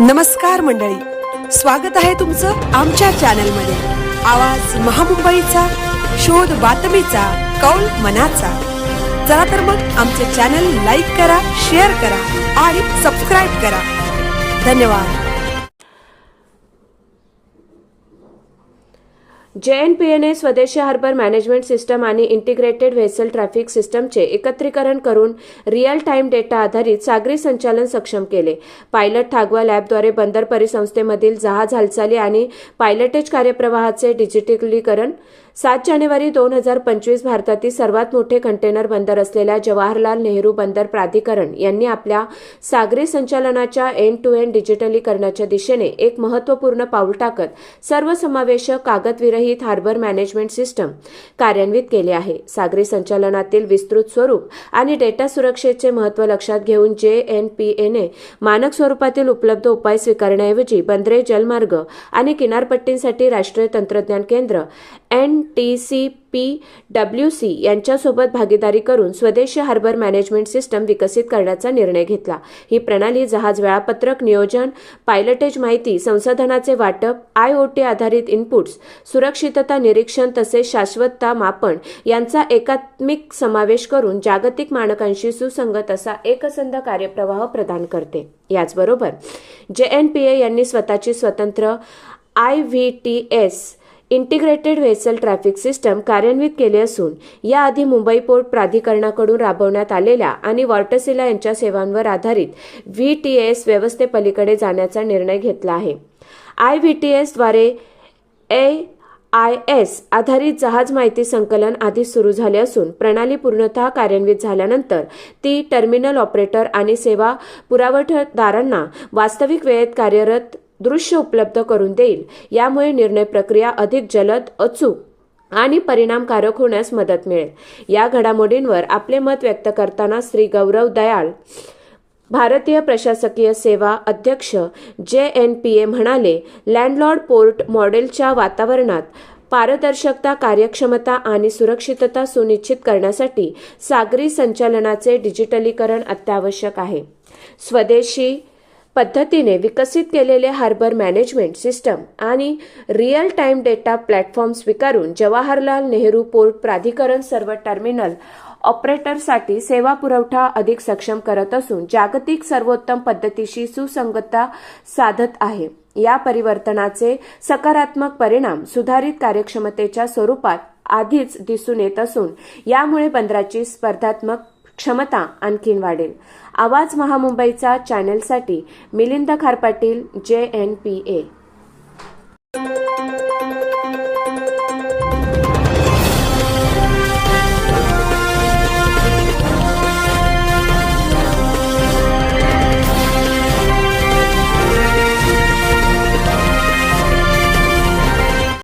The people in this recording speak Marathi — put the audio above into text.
नमस्कार मंडळी, स्वागत आहे तुमचं आमच्या चॅनलमध्ये। आवाज महामुंबईचा, शोध बातमीचा, कौल मनाचा। चला तर मग आमचे चॅनल लाईक करा, शेअर करा आणि सबस्क्राइब करा। धन्यवाद। JNPA स्वदेशी हार्बर मॅनेजमेंट सिस्टम आणि इंटिग्रेटेड व्हेसल ट्रॅफिक सिस्टमचे एकत्रीकरण करून रिअल टाइम डेटा आधारित सागरी संचालन सक्षम केले। पायलट थागवा लॅबद्वारे बंदर परिसंस्थेमधील जहाज हालचाली आणि पायलटेज कार्यप्रवाहाचे डिजिटलीकरण। 7 जानेवारी 2025 भारतातील सर्वात मोठे कंटेनर बंदर असलेल्या जवाहरलाल नेहरू बंदर प्राधिकरण यांनी आपल्या सागरी संचालनाच्या एंड टू एंड डिजिटलीकरणाच्या दिशेने एक महत्त्वपूर्ण पाऊल टाकत सर्वसमावेशक कागदविरहित हार्बर मॅनेजमेंट सिस्टम कार्यान्वित केले आहे। सागरी संचालनातील विस्तृत स्वरूप आणि डेटा सुरक्षेचे महत्त्व लक्षात घेऊन JNPA मानक स्वरूपातील उपलब्ध उपाय स्वीकारण्याऐवजी बंदरे, जलमार्ग आणि किनारपट्टींसाठी राष्ट्रीय तंत्रज्ञान केंद्र NTCPWC यांच्यासोबत भागीदारी करून स्वदेशी हार्बर मॅनेजमेंट सिस्टम विकसित करण्याचा निर्णय घेतला। ही प्रणाली जहाज वेळापत्रक नियोजन, पायलटेज माहिती संसाधनाचे वाटप, IoT आधारित इनपुट्स, सुरक्षितता निरीक्षण तसेच शाश्वतता मापन यांचा एकात्मिक समावेश करून जागतिक मानकांशी सुसंगत असा एकसंध कार्यप्रवाह प्रदान करते। याचबरोबर JNPA यांनी स्वतःची स्वतंत्र IVTS integrated vessel traffic system कार्यान्वित केले असून याआधी मुंबई पोर्ट प्राधिकरणाकडून राबवण्यात आलेल्या आणि वॉर्टसिला यांच्या सेवांवर आधारित VTS व्यवस्थेपलीकडे जाण्याचा निर्णय घेतला आहे। IVTS द्वारे AIS आधारित जहाज माहिती संकलन आधीच सुरू झाले असून प्रणाली पूर्णतः कार्यान्वित झाल्यानंतर ती टर्मिनल ऑपरेटर आणि सेवा पुरवठादारांना वास्तविक वेळेत कार्यरत दृश्य उपलब्ध करून देईल। यामुळे निर्णय प्रक्रिया अधिक जलद, अचूक आणि परिणामकारक होण्यास मदत मिळेल। या घडामोडींवर आपले मत व्यक्त करताना श्री गौरव दयाल, भारतीय प्रशासकीय सेवा अध्यक्ष JNPA म्हणाले, लँडलॉर्ड पोर्ट मॉडेलच्या वातावरणात पारदर्शकता, कार्यक्षमता आणि सुरक्षितता सुनिश्चित करण्यासाठी सागरी संचालनाचे डिजिटलीकरण अत्यावश्यक आहे। स्वदेशी पद्धतीने विकसित केलेले हार्बर मॅनेजमेंट सिस्टम आणि रिअल टाइम डेटा प्लॅटफॉर्म स्वीकारून जवाहरलाल नेहरू पोर्ट प्राधिकरण सर्व टर्मिनल ऑपरेटरसाठी सेवा पुरवठा अधिक सक्षम करत असून जागतिक सर्वोत्तम पद्धतीशी सुसंगतता साधत आहे। या परिवर्तनाचे सकारात्मक परिणाम सुधारित कार्यक्षमतेच्या स्वरूपात आधीच दिसून येत असून यामुळे बंदराची स्पर्धात्मक क्षमता आणखीन वाढेल। आवाज महामुंबईचा चॅनलसाठी मिलिंद खारपाटील, JNPA।